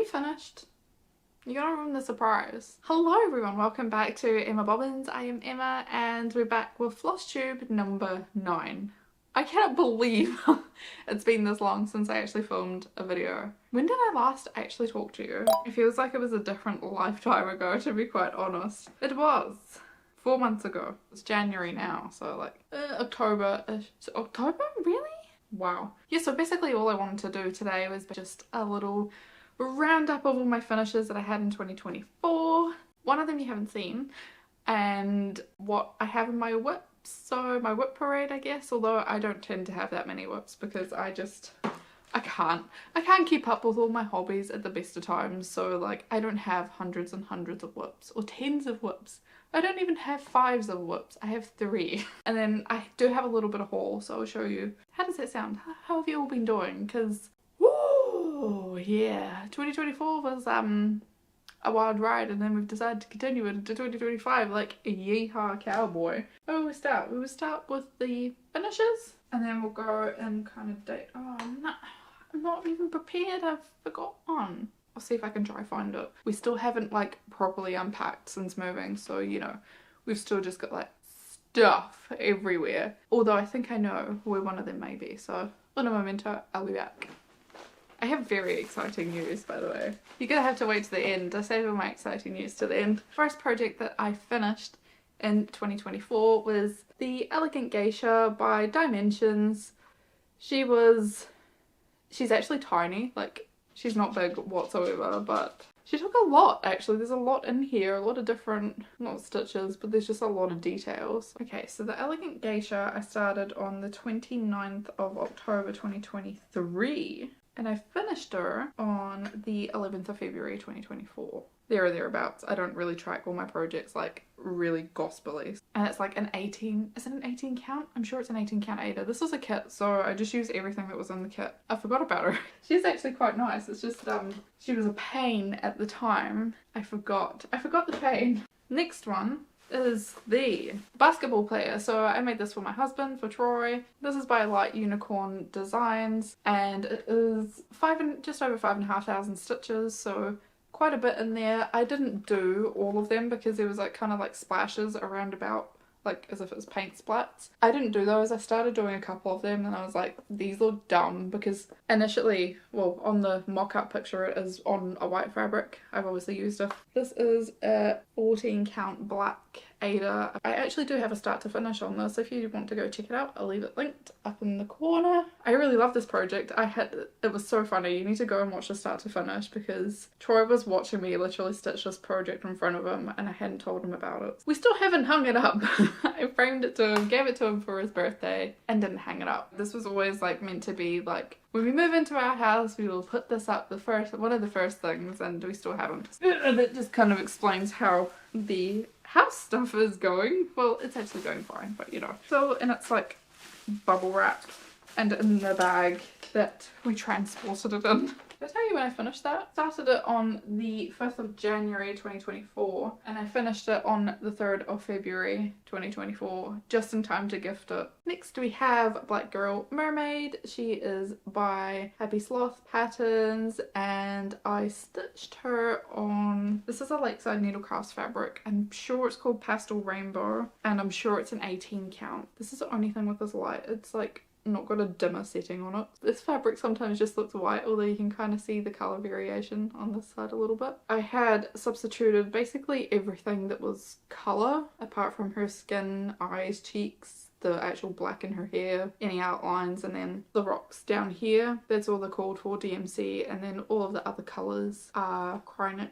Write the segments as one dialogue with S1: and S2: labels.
S1: you finished? You gotta ruin the surprise. Hello everyone, welcome back to Emma Bobbins. I am Emma and we're back with Flosstube number 9. I cannot believe it's been this long since I actually filmed a video. When did I last actually talk to you? It feels like it was a different lifetime ago, to be quite honest. It was 4 months ago. It's January now, so like October-ish. So October? Really? Wow. Yeah, so basically all I wanted to do today was just a little roundup of all my finishes that I had in 2024. One of them you haven't seen, and what I have in my WIP. So my WIP Parade, I guess, although I don't tend to have that many WIPs because I can't keep up with all my hobbies at the best of times. So like I don't have hundreds and hundreds of WIPs or tens of WIPs. I don't even have 5s of WIPs. I have 3. And then I do have a little bit of haul, so I'll show you. How does that sound? How have you all been doing? Because woo, yeah, 2024 was a wild ride, and then we've decided to continue it into 2025 like a yeehaw cowboy. Oh, we start with the finishes, and then we'll go and kind of date. Oh no, I'm not even prepared. I've forgotten. I'll see if I can try find it. We still haven't like properly unpacked since moving, so you know, we've still just got like stuff everywhere. Although I think I know where one of them may be, so in a momento I'll be back. I have very exciting news, by the way. You're gonna have to wait to the end. I save all my exciting news to the end. First project that I finished in 2024 was the Elegant Geisha by Dimensions. She's actually tiny, like she's not big whatsoever, but she took a lot actually. There's a lot in here, a lot of different, not stitches, but there's just a lot of details. Okay, so the Elegant Geisha I started on the 29th of October 2023. And I finished her on the 11th of February 2024. There or thereabouts. I don't really track all my projects like really gospelly. And it's like an 18, is it an 18 count? I'm sure it's an 18 count Ada. This was a kit, so I just used everything that was in the kit. I forgot about her. She's actually quite nice. It's just, she was a pain at the time. I forgot the pain. Next one is the basketball player. So I made this for my husband, for Troy. This is by Light Unicorn Designs, and it is just over 5,500 stitches, so quite a bit in there. I didn't do all of them because there was like kind of like splashes around about, like as if it was paint splats. I didn't do those. I started doing a couple of them and I was like, these look dumb, because initially, well, on the mock-up picture it is on a white fabric. I've obviously used it. This is a 14 count black Ada. I actually do have a start to finish on this. If you want to go check it out, I'll leave it linked up in the corner. I really love this project. It was so funny. You need to go and watch the start to finish, because Troy was watching me literally stitch this project in front of him and I hadn't told him about it. We still haven't hung it up. I framed it to him, gave it to him for his birthday, and didn't hang it up. This was always like meant to be like, when we move into our house, we will put this up, one of the first things, and we still haven't. And it just kind of explains how the house stuff is going. Well, it's actually going fine, but you know. So, and it's like bubble wrap, and in the bag that we transported it in. Did I tell you when I finished that? Started it on the 5th of January 2024 and I finished it on the 3rd of February 2024, just in time to gift it. Next we have Black Girl Mermaid. She is by Happy Sloth Patterns, and I stitched her on, this is a Lakeside Needlecrafts fabric. I'm sure it's called Pastel Rainbow, and I'm sure it's an 18 count. This is the only thing with this light. It's like not got a dimmer setting on it. This fabric sometimes just looks white, although you can kind of see the colour variation on this side a little bit. I had substituted basically everything that was colour, apart from her skin, eyes, cheeks, the actual black in her hair, any outlines, and then the rocks down here. That's all they're called for, DMC, and then all of the other colours are chronic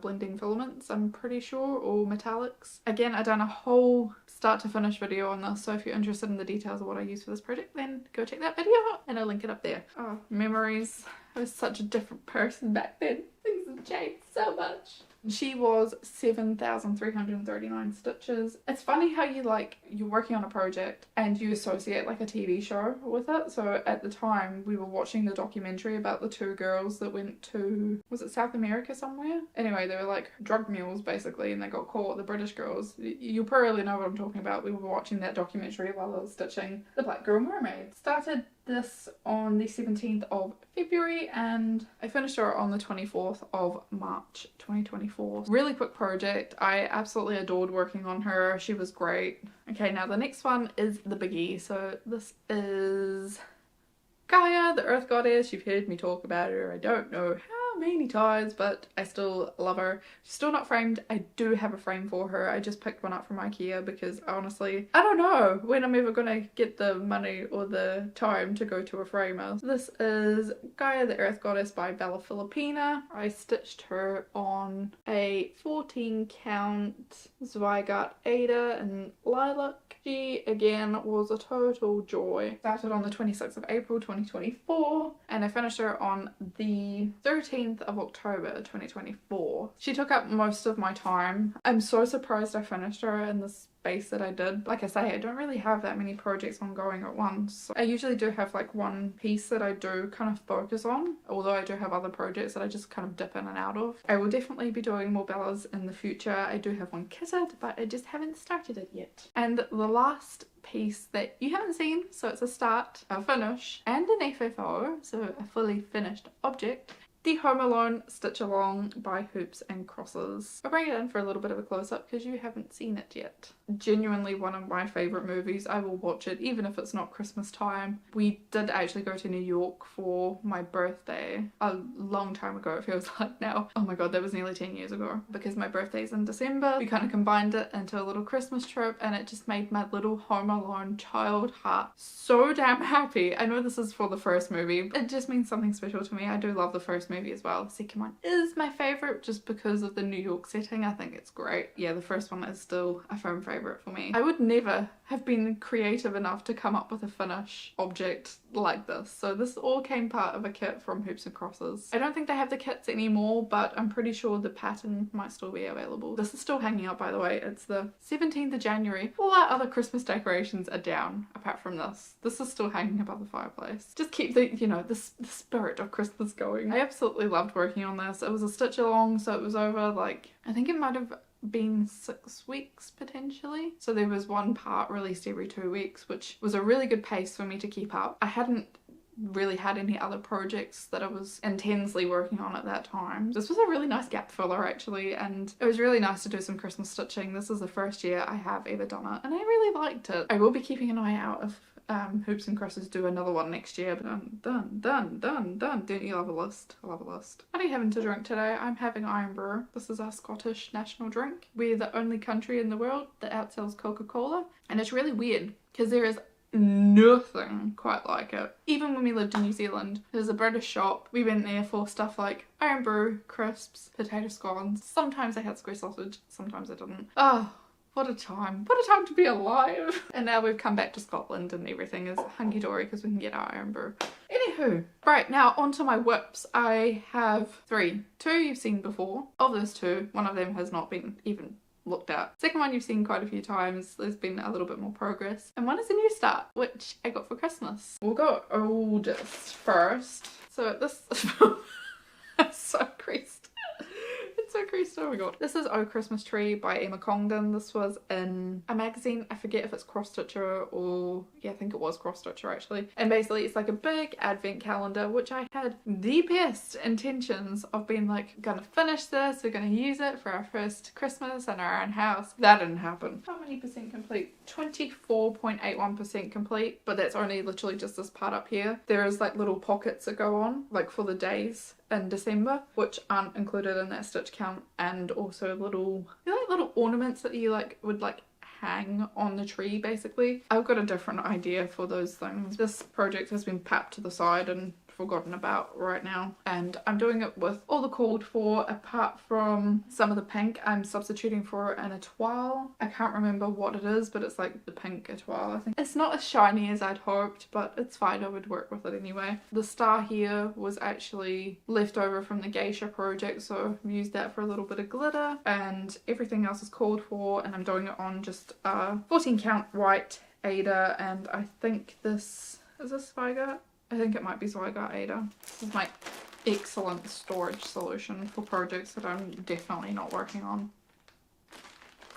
S1: blending filaments, I'm pretty sure, or metallics. Again, I've done a whole start to finish video on this, so if you're interested in the details of what I use for this project, then go check that video out and I'll link it up there. Oh, memories. I was such a different person back then. Things have changed so much. She was 7,339 stitches. It's funny how you're working on a project and you associate like a TV show with it. So at the time we were watching the documentary about the two girls that went to, was it South America somewhere? Anyway, they were like drug mules basically, and they got caught, the British girls. You'll probably know what I'm talking about. We were watching that documentary while I was stitching the Black Girl Mermaid. Started this on the 17th of February and I finished her on the 24th of March 2024. Really quick project. I absolutely adored working on her. She was great. Okay, now the next one is the biggie. So this is Gaia, the Earth Goddess. You've heard me talk about her. I don't know how many times, but I still love her. She's still not framed. I do have a frame for her. I just picked one up from IKEA because honestly, I don't know when I'm ever gonna get the money or the time to go to a framer. This is Gaia, the Earth Goddess by Bella Filipina. I stitched her on a 14 count Zweigart Ada in lilac. She again was a total joy. Started on the 26th of April 2024 and I finished her on the 13th of October 2024. She took up most of my time. I'm so surprised I finished her in the space that I did. Like I say, I don't really have that many projects ongoing at once. So I usually do have like one piece that I do kind of focus on, although I do have other projects that I just kind of dip in and out of. I will definitely be doing more Bellas in the future. I do have one kitted, but I just haven't started it yet. And the last piece that you haven't seen, so it's a start, a finish, and an FFO, so a fully finished object, the Home Alone Stitch Along by Hoops and Crosses. I'll bring it in for a little bit of a close-up because you haven't seen it yet. Genuinely one of my favourite movies. I will watch it even if it's not Christmas time. We did actually go to New York for my birthday a long time ago, it feels like now. Oh my god, that was nearly 10 years ago. Because my birthday's in December, we kind of combined it into a little Christmas trip and it just made my little Home Alone child heart so damn happy. I know this is for the first movie. It just means something special to me. I do love the first movie as well. The second one is my favourite just because of the New York setting. I think it's great. Yeah, the first one is still a firm favourite for me. I would never have been creative enough to come up with a finish object like this. So this all came part of a kit from Hoops and Crosses. I don't think they have the kits anymore, but I'm pretty sure the pattern might still be available. This is still hanging up, by the way. It's the 17th of January. All our other Christmas decorations are down apart from this. This is still hanging above the fireplace. Just keep the, you know, the spirit of Christmas going. I absolutely loved working on this. It was a stitch along, so it was over like, I think it might have been 6 weeks potentially. So there was one part released every 2 weeks, which was a really good pace for me to keep up. I hadn't really had any other projects that I was intensely working on at that time. This was a really nice gap filler actually, and it was really nice to do some Christmas stitching. This is the first year I have ever done it and I really liked it. I will be keeping an eye out if Hoops and Crosses do another one next year. But done. Don't you love a list? I love a list. What are you having to drink today? I'm having Iron Brew. This is our Scottish national drink. We're the only country in the world that outsells Coca-Cola, and it's really weird because there is nothing quite like it. Even when we lived in New Zealand, there's a British shop. We went there for stuff like Iron Brew, crisps, potato scones. Sometimes I had square sausage, sometimes I didn't. Oh, what a time. What a time to be alive. And now we've come back to Scotland and everything is hunky-dory because we can get our Iron Brew. Anywho, right, now onto my WIPs. I have 3. 2 you've seen before. Of those 2, one of them has not been even looked at. Second one you've seen quite a few times. There's been a little bit more progress. And one is a new start, which I got for Christmas. We'll go oldest first. So this I'm so creased. So creased, oh my god. This is Oh Christmas Tree by Emma Congdon. This was in a magazine. I forget if it's Cross Stitcher or, yeah, I think it was Cross Stitcher actually. And basically it's like a big advent calendar, which I had the best intentions of being like, gonna finish this, we're gonna use it for our first Christmas in our own house. That didn't happen. How many percent complete? 24.81% complete, but that's only literally just this part up here. There is like little pockets that go on, like for the days in December, which aren't included in that stitch count, and also little, you know, like little ornaments that you like would like hang on the tree basically. I've got a different idea for those things. This project has been papped to the side and forgotten about right now, and I'm doing it with all the called for apart from some of the pink. I'm substituting for an étoile. I can't remember what it is, but it's like the pink étoile, I think. It's not as shiny as I'd hoped, but it's fine, I would work with it anyway. The star here was actually left over from the geisha project, so I've used that for a little bit of glitter, and everything else is called for, and I'm doing it on just a 14 count white Ada, and I think this is a Zweigart? I think it might be Zweigart Ada. This is my excellent storage solution for projects that I'm definitely not working on.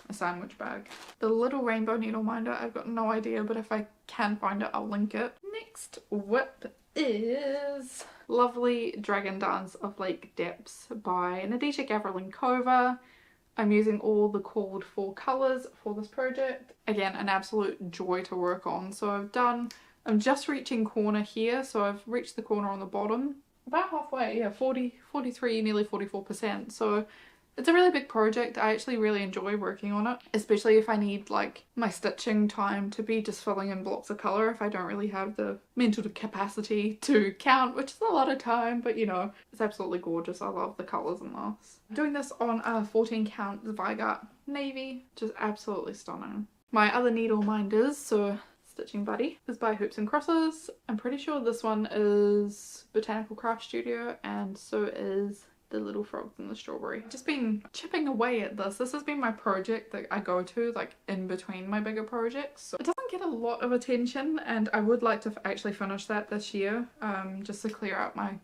S1: A sandwich bag. The little rainbow needle minder, I've got no idea, but if I can find it, I'll link it. Next WIP is Lovely Dragon Dance of Lake Depths by Nadisha Gavrilenkova. I'm using all the called for colours for this project. Again, an absolute joy to work on. So I'm just reaching corner here, so I've reached the corner on the bottom. About halfway, yeah, 43, nearly 44%. So it's a really big project. I actually really enjoy working on it, especially if I need like my stitching time to be just filling in blocks of colour if I don't really have the mental capacity to count, which is a lot of time, but you know, it's absolutely gorgeous. I love the colours in this. I'm doing this on a 14 count Zweigart Navy, which is absolutely stunning. My other needle minders, so Stitching Buddy, is by Hoops and Crosses. I'm pretty sure this one is Botanical Craft Studio, and so is the little frogs and the strawberry. I've just been chipping away at this. This has been my project that I go to like in between my bigger projects. So it doesn't get a lot of attention, and I would like to actually finish that this year, just to clear out my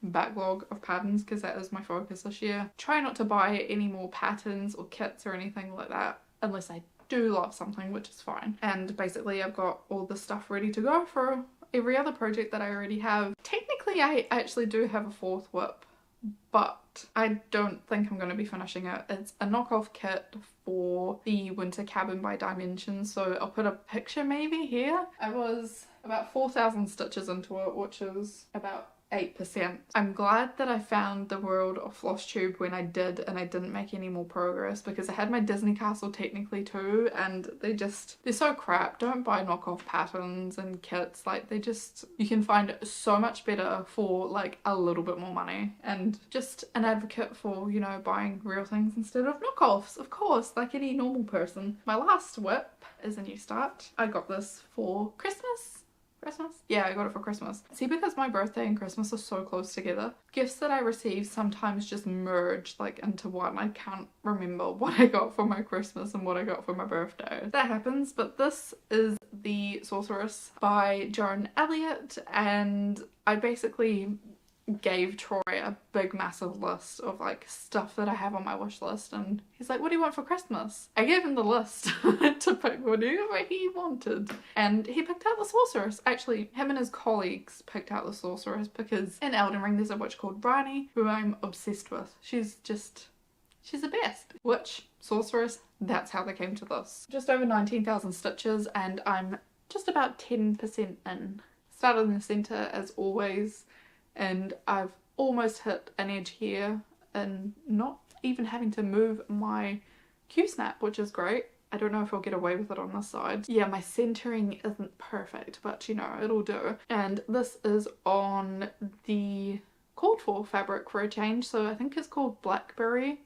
S1: backlog of patterns, because that is my focus this year. Try not to buy any more patterns or kits or anything like that unless I do love something, which is fine. And basically I've got all the stuff ready to go for every other project that I already have. Technically I actually do have a fourth WIP, but I don't think I'm going to be finishing it. It's a knockoff kit for the winter cabin by Dimensions, so I'll put a picture maybe here. I was about 4,000 stitches into it, which is about 8%. I'm glad that I found the world of Flosstube when I did, and I didn't make any more progress, because I had my Disney Castle technically too, and they're so crap. Don't buy knockoff patterns and kits. Like, you can find so much better for like a little bit more money, and just an advocate for, you know, buying real things instead of knockoffs, of course, like any normal person. My last WIP is a new start. I got this for Christmas? Yeah, I got it for Christmas. See, because my birthday and Christmas are so close together, gifts that I receive sometimes just merge like into one. I can't remember what I got for my Christmas and what I got for my birthday. That happens, but this is The Sorceress by Joan Elliott, and I basically gave Troy a big massive list of like stuff that I have on my wish list, and he's like, what do you want for Christmas? I gave him the list to pick whatever he wanted, and he picked out the Sorceress. Actually, him and his colleagues picked out the Sorceress because in Elden Ring there's a witch called Bryony who I'm obsessed with. She's the best. Witch, Sorceress, that's how they came to this. Just over 19,000 stitches, and I'm just about 10% in. Started in the centre as always, and I've almost hit an edge here and not even having to move my Q-snap, which is great. I don't know if I'll get away with it on this side. Yeah, my centering isn't perfect, but you know, it'll do. And this is on the called for fabric for a change, so I think it's called Blackberry,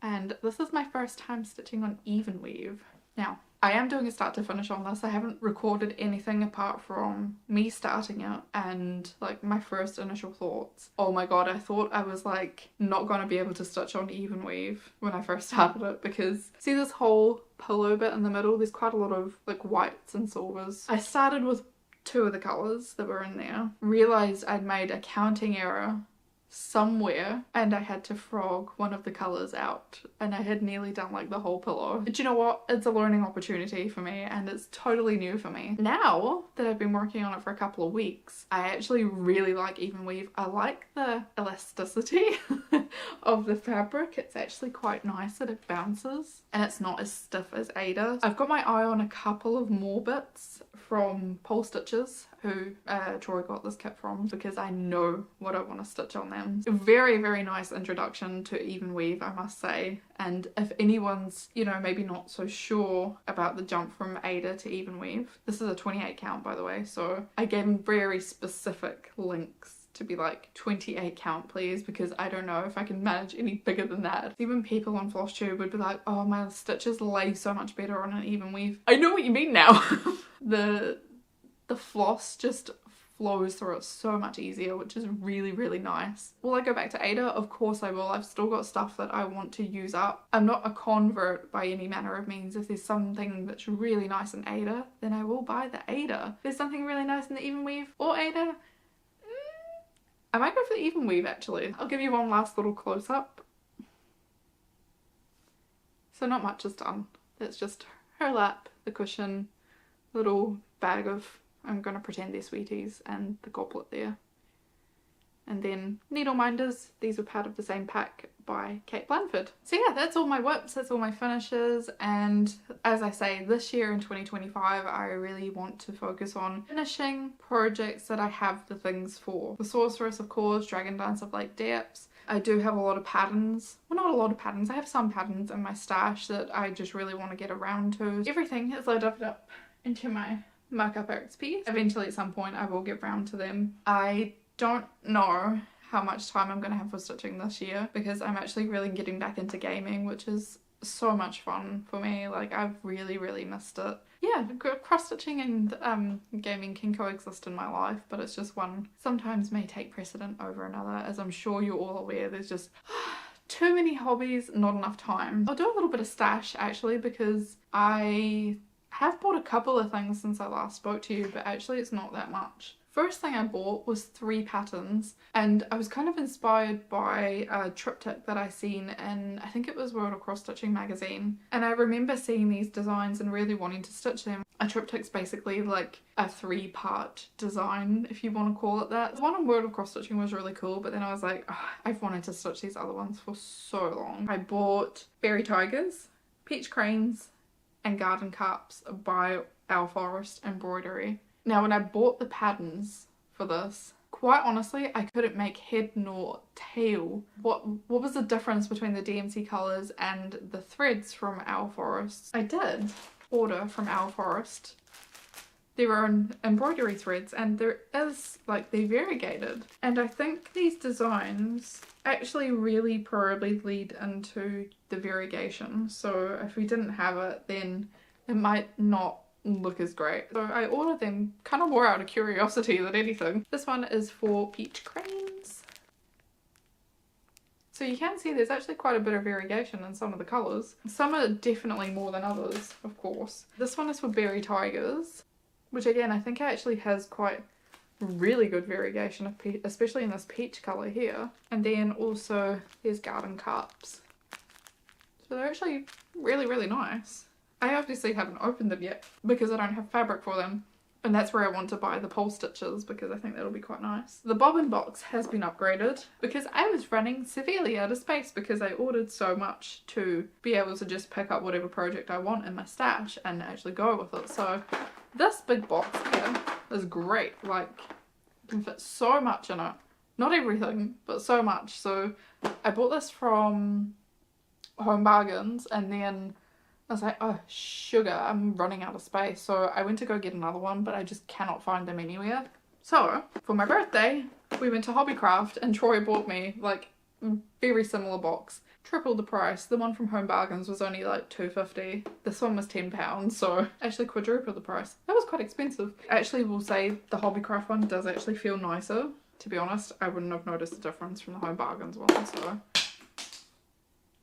S1: and this is my first time stitching on even weave. Now, I am doing a start to finish on this. I haven't recorded anything apart from me starting it and like my first initial thoughts. Oh my god, I thought I was like not gonna be able to stitch on even weave when I first started it, because see this whole pillow bit in the middle, there's quite a lot of like whites and silvers. I started with 2 of the colours that were in there, realised I'd made a counting error somewhere, and I had to frog one of the colours out, and I had nearly done like the whole pillow. But you know what? It's a learning opportunity for me, and it's totally new for me. Now that I've been working on it for a couple of weeks, I actually really like even weave. I like the elasticity of the fabric. It's actually quite nice that it bounces, and it's not as stiff as Ada. I've got my eye on a couple of more bits from Pole Stitches, who Troy got this kit from, because I know what I want to stitch on them. A very, very nice introduction to even weave, I must say. And if anyone's, you know, maybe not so sure about the jump from Ada to even weave, this is a 28 count by the way, so I gave them very specific links to be like 28 count please, because I don't know if I can manage any bigger than that. Even people on Flosstube would be like, oh, my stitches lay so much better on an even weave. I know what you mean now. The floss just flows through it so much easier, which is really, really nice. Will I go back to Ada? Of course I will. I've still got stuff that I want to use up. I'm not a convert by any manner of means. If there's something that's really nice in Ada, then I will buy the Ada. If there's something really nice in the even weave or Ada, I might go for the even weave actually. I'll give you one last little close up. So not much is done. It's just her lap, the cushion, little bag of, I'm gonna pretend they're sweeties, and the goblet there. And then needle minders. These were part of the same pack by Kate Blanford. So yeah, that's all my whips, that's all my finishes, and as I say, this year in 2025 I really want to focus on finishing projects that I have the things for. The Sorceress, of course, Dragon Dance of Lake Depths. I do have a lot of patterns. Well, not a lot of patterns. I have some patterns in my stash that I just really want to get around to. Everything is loaded up into my markup XP. Eventually at some point I will get round to them. I don't know how much time I'm going to have for stitching this year, because I'm actually really getting back into gaming, which is so much fun for me. Like, I've really missed it. Yeah, cross-stitching and gaming can coexist in my life, but it's just one sometimes may take precedent over another. As I'm sure you're all aware, there's just too many hobbies, not enough time. I'll do a little bit of stash actually, because I have bought a couple of things since I last spoke to you, but actually it's not that much. First thing I bought was 3 patterns, and I was kind of inspired by a triptych that I seen in, I think it was World of Cross Stitching magazine, and I remember seeing these designs and really wanting to stitch them. A triptych's basically like a 3-part design, if you want to call it that. The one on World of Cross Stitching was really cool, but then I was like, oh, I've wanted to stitch these other ones for so long. I bought Fairy Tigers, Peach Cranes, and Garden Carps by Our Forest Embroidery. Now, when I bought the patterns for this, quite honestly, I couldn't make head nor tail. What was the difference between the DMC colours and the threads from Our Forest? I did order from Our Forest their own embroidery threads, and there is, like, they're variegated. And I think these designs actually really probably lead into the variegation. So if we didn't have it, then it might not look as great. So I ordered them kind of more out of curiosity than anything. This one is for Peach Cranes. So you can see there's actually quite a bit of variegation in some of the colours. Some are definitely more than others, of course. This one is for Berry Tigers, which again I think actually has quite really good variegation of peach, especially in this peach colour here. And then also there's Garden Carps. So they're actually really nice. I obviously haven't opened them yet because I don't have fabric for them, and that's where I want to buy the pole stitches because I think that'll be quite nice. The bobbin box has been upgraded because I was running severely out of space because I ordered so much to be able to just pick up whatever project I want in my stash and actually go with it. So this big box here is great. Like, you can fit so much in it. Not everything, but so much. So I bought this from Home Bargains, and then I was like, oh sugar, I'm running out of space. So I went to go get another one, but I just cannot find them anywhere. So for my birthday, we went to Hobbycraft and Troy bought me like a very similar box. Triple the price. The one from Home Bargains was only like $2.50. This one was £10, so actually quadruple the price. That was quite expensive. I actually will say the Hobbycraft one does actually feel nicer. To be honest, I wouldn't have noticed the difference from the Home Bargains one, so.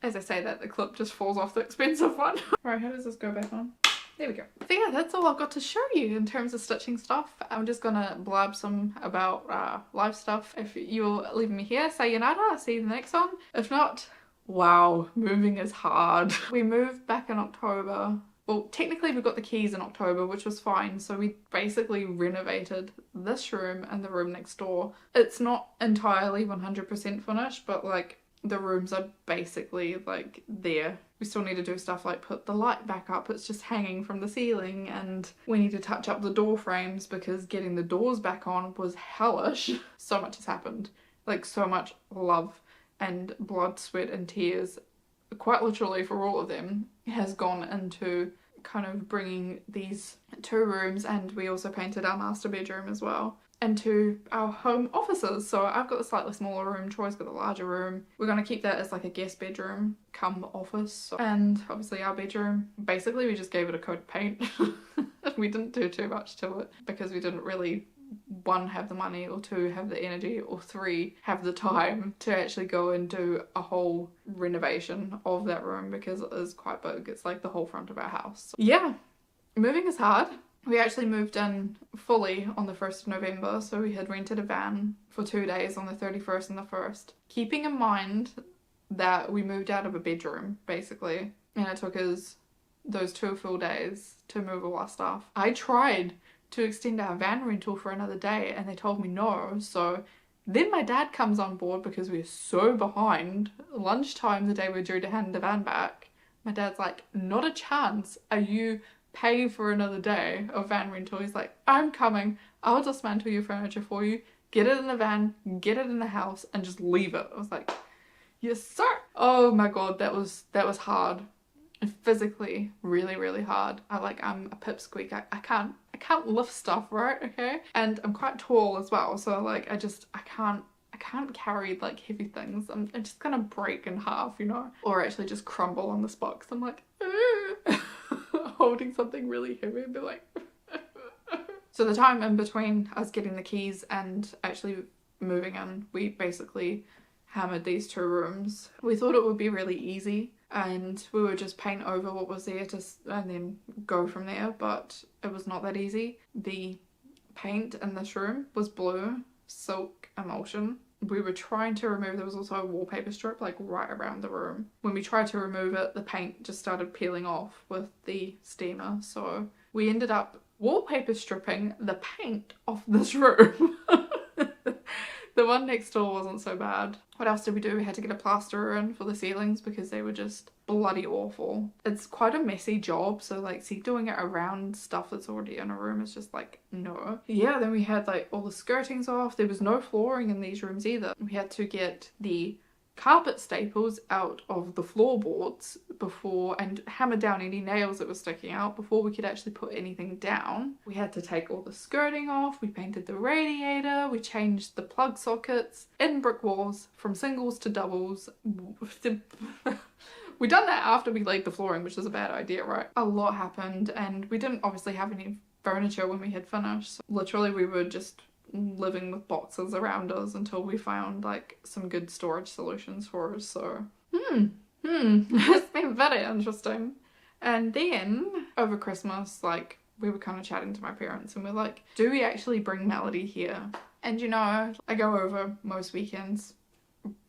S1: As I say that, the clip just falls off the expensive one. Right, how does this go back on? There we go. So yeah, that's all I've got to show you in terms of stitching stuff. I'm just gonna blab some about live stuff. If you're leaving me here, sayonara, I'll see you in the next one. If not, wow, moving is hard. We moved back in October. Well, technically we got the keys in October, which was fine. So we basically renovated this room and the room next door. It's not entirely 100% finished, but like, the rooms are basically like there. We still need to do stuff like put the light back up, it's just hanging from the ceiling, and we need to touch up the door frames because getting the doors back on was hellish. So much has happened, like so much love and blood, sweat and tears, quite literally for all of them, has gone into kind of bringing these 2 rooms, and we also painted our master bedroom as well. into our home offices. So I've got the slightly smaller room, Troy's got the larger room. We're going to keep that as like a guest bedroom come office. And obviously our bedroom, basically we just gave it a coat of paint. We didn't do too much to it because we didn't really, one, have the money, or two, have the energy, or three, have the time to actually go and do a whole renovation of that room because it is quite big. It's like the whole front of our house. So, yeah, moving is hard. We actually moved in fully on the 1st of November, so we had rented a van for 2 days on the 31st and the 1st. Keeping in mind that we moved out of a bedroom, basically, and it took us those 2 full days to move all our stuff. I tried to extend our van rental for another day and they told me no, so then my dad comes on board because we're so behind. Lunchtime the day we're due to hand the van back, my dad's like, not a chance are you paying for another day of van rental. He's like, I'm coming, I'll dismantle your furniture for you, get it in the van, get it in the house, and just leave it. I was like, yes sir. Oh my god, that was hard. Physically really hard. I'm a pipsqueak. I can't lift stuff, right? Okay, and I'm quite tall as well, so like I can't carry like heavy things. I'm just gonna break in half, you know, or actually just crumble on the spot because I'm like holding something really heavy and be like So the time in between us getting the keys and actually moving in, we basically hammered these 2 rooms. We thought it would be really easy and we would just paint over what was there and then go from there, but it was not that easy. The paint in this room was blue silk emulsion. We were trying to remove, there was also a wallpaper strip like right around the room. When we tried to remove it, the paint just started peeling off with the steamer, so we ended up wallpaper stripping the paint off this room. The one next door wasn't so bad. What else did we do? We had to get a plasterer in for the ceilings because they were just bloody awful. It's quite a messy job, so like, see, doing it around stuff that's already in a room is just like, no. Yeah, then we had like all the skirtings off. There was no flooring in these rooms either. We had to get the carpet staples out of the floorboards before and hammer down any nails that were sticking out before we could actually put anything down. We had to take all the skirting off, we painted the radiator, we changed the plug sockets in brick walls from singles to doubles. We done that after we laid the flooring, which is a bad idea, right? A lot happened and we didn't obviously have any furniture when we had finished. So literally we were just living with boxes around us until we found like some good storage solutions for us. So it's been very interesting. And then over Christmas, like, we were kind of chatting to my parents and we're like, do we actually bring Melody here? And you know, I go over most weekends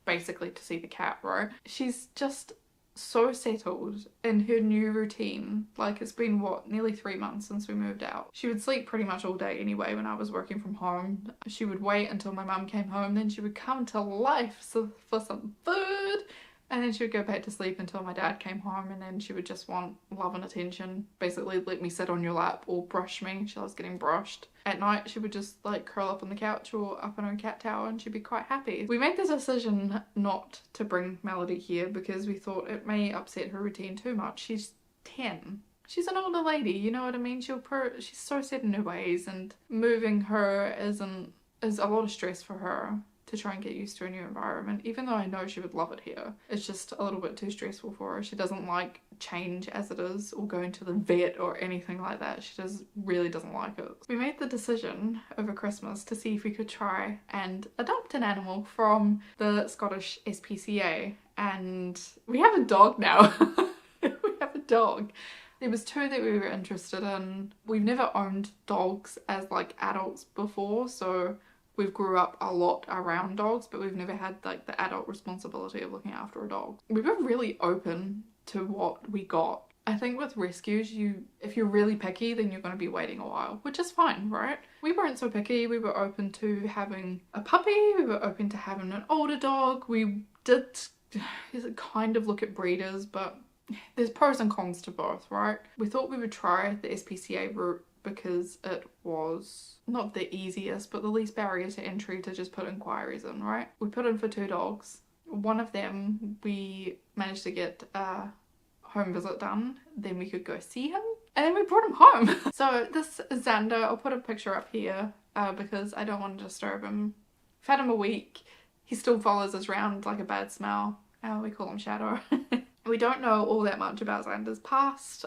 S1: basically to see the cat, right? She's just so settled in her new routine. Like, it's been what, nearly 3 months since we moved out. She would sleep pretty much all day anyway when I was working from home. She would wait until my mum came home, then she would come to life for some food, and then she would go back to sleep until my dad came home, and then she would just want love and attention. Basically let me sit on your lap or brush me. She loves getting brushed. At night she would just like curl up on the couch or up in her cat tower and she'd be quite happy. We made the decision not to bring Melody here because we thought it may upset her routine too much. She's 10. She's an older lady, you know what I mean? She's so set in her ways, and moving her is a lot of stress for her to try and get used to a new environment, even though I know she would love it here. It's just a little bit too stressful for her. She doesn't like change as it is, or going to the vet or anything like that. She really doesn't like it. We made the decision over Christmas to see if we could try and adopt an animal from the Scottish SPCA, and we have a dog now. We have a dog. There was 2 that we were interested in. We've never owned dogs as like adults before, so we've grew up a lot around dogs, but we've never had like the adult responsibility of looking after a dog. We were really open to what we got. I think with rescues, if you're really picky, then you're going to be waiting a while, which is fine, right? We weren't so picky. We were open to having a puppy. We were open to having an older dog. We did kind of look at breeders, but there's pros and cons to both, right? We thought we would try the SPCA route because it was not the easiest, but the least barrier to entry to just put inquiries in, right? We put in for 2 dogs. One of them, we managed to get a home visit done, then we could go see him, and then we brought him home. So this is Xander. I'll put a picture up here. because I don't want to disturb him. I've had him a week. He still follows us around like a bad smell. We call him Shadow. We don't know all that much about Xander's past.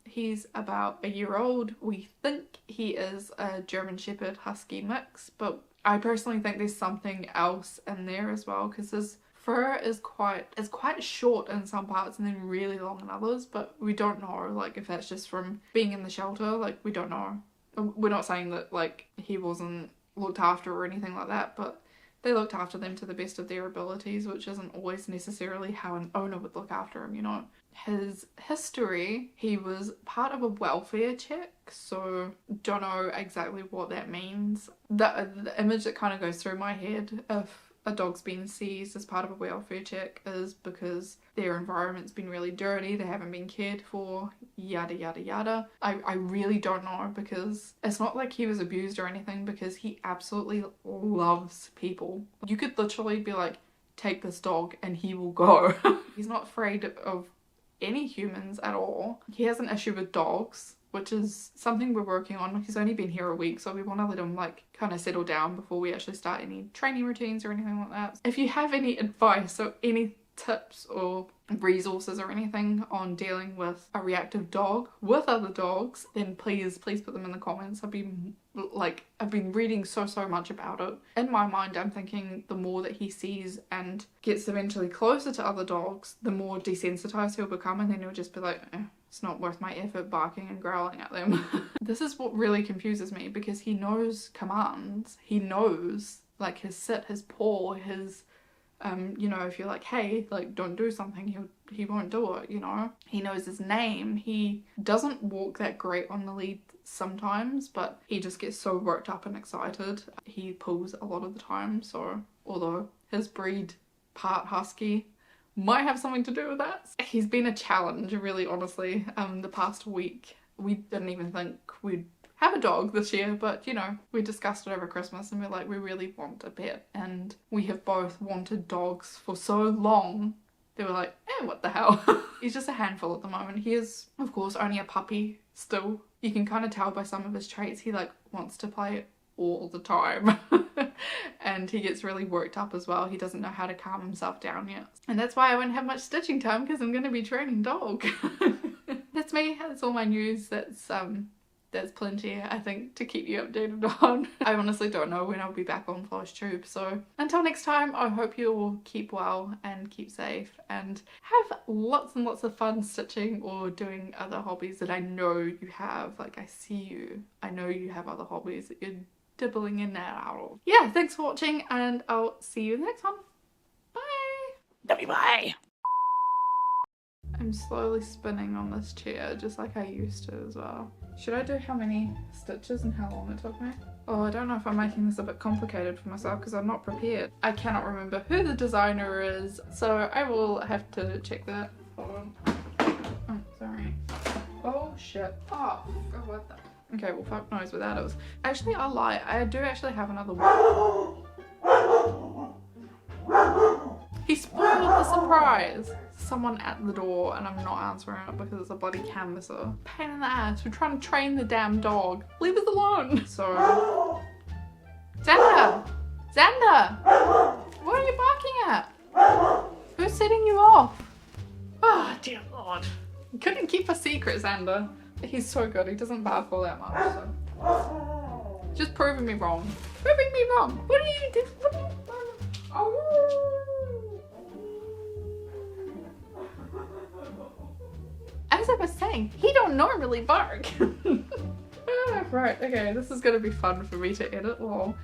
S1: He's about a year old. We think he is a German Shepherd Husky mix, but I personally think there's something else in there as well, because his fur is quite short in some parts and then really long in others, but we don't know like if that's just from being in the shelter. Like, we don't know. We're not saying that like he wasn't looked after or anything like that, but they looked after them to the best of their abilities, which isn't always necessarily how an owner would look after him, you know. His history, he was part of a welfare check, so don't know exactly what that means. The image that kind of goes through my head if a dog's been seized as part of a welfare check is because their environment's been really dirty, they haven't been cared for, yada yada yada. I really don't know, because it's not like he was abused or anything, because he absolutely loves people. You could literally be like, take this dog and he will go. He's not afraid of any humans at all. He has an issue with dogs, which is something we're working on. He's only been here a week, so we want to let him like kind of settle down before we actually start any training routines or anything like that. If you have any advice or any tips or resources or anything on dealing with a reactive dog with other dogs, then please put them in the comments. I've been reading so much about it. In my mind, I'm thinking the more that he sees and gets eventually closer to other dogs, the more desensitized he'll become, and then he'll just be like, it's not worth my effort barking and growling at them. This is what really confuses me, because he knows commands. He knows like his sit, his paw, his you know, if you're like, hey, like don't do something, he won't do it, you know. He knows his name. He doesn't walk that great on the lead sometimes, but he just gets so worked up and excited. He pulls a lot of the time, so although his breed part husky might have something to do with that. He's been a challenge, really, honestly. The past week we didn't even think we'd have a dog this year, but you know, we discussed it over Christmas and we're like, we really want a pet, and we have both wanted dogs for so long. They were like, what the hell. He's just a handful at the moment. He is of course only a puppy still. You can kind of tell by some of his traits, he like wants to play all the time. And he gets really worked up as well. He doesn't know how to calm himself down yet, and that's why I won't have much stitching time, because I'm going to be training dog. That's me. That's all my news. That's plenty, I think, to keep you updated on. I honestly don't know when I'll be back on Flosstube, so until next time, I hope you all keep well and keep safe and have lots and lots of fun stitching or doing other hobbies that I know you have. Like, I see you. I know you have other hobbies that you're dibbling in and out of. Yeah, thanks for watching, and I'll see you in the next one. Bye! Bye! I'm slowly spinning on this chair, just like I used to as well. Should I do how many stitches and how long it took me? Oh, I don't know if I'm making this a bit complicated for myself because I'm not prepared. I cannot remember who the designer is, so I will have to check that. Hold on. Oh, sorry. Oh shit. Oh, God, what the? Okay, well, fuck knows where that is. Actually, I'll lie. I do actually have another one. He spoiled the surprise. Someone at the door and I'm not answering it because it's a bloody canvasser. Pain in the ass. We're trying to train the damn dog. Leave us alone. So, Xander! Xander! What are you barking at? Who's setting you off? Oh, dear Lord. Couldn't keep a secret, Xander. He's so good. He doesn't bark all that much. So. Just proving me wrong. Proving me wrong. What are you doing? Oh. As I was saying, he don't normally bark. Right, okay, this is gonna be fun for me to edit. Well,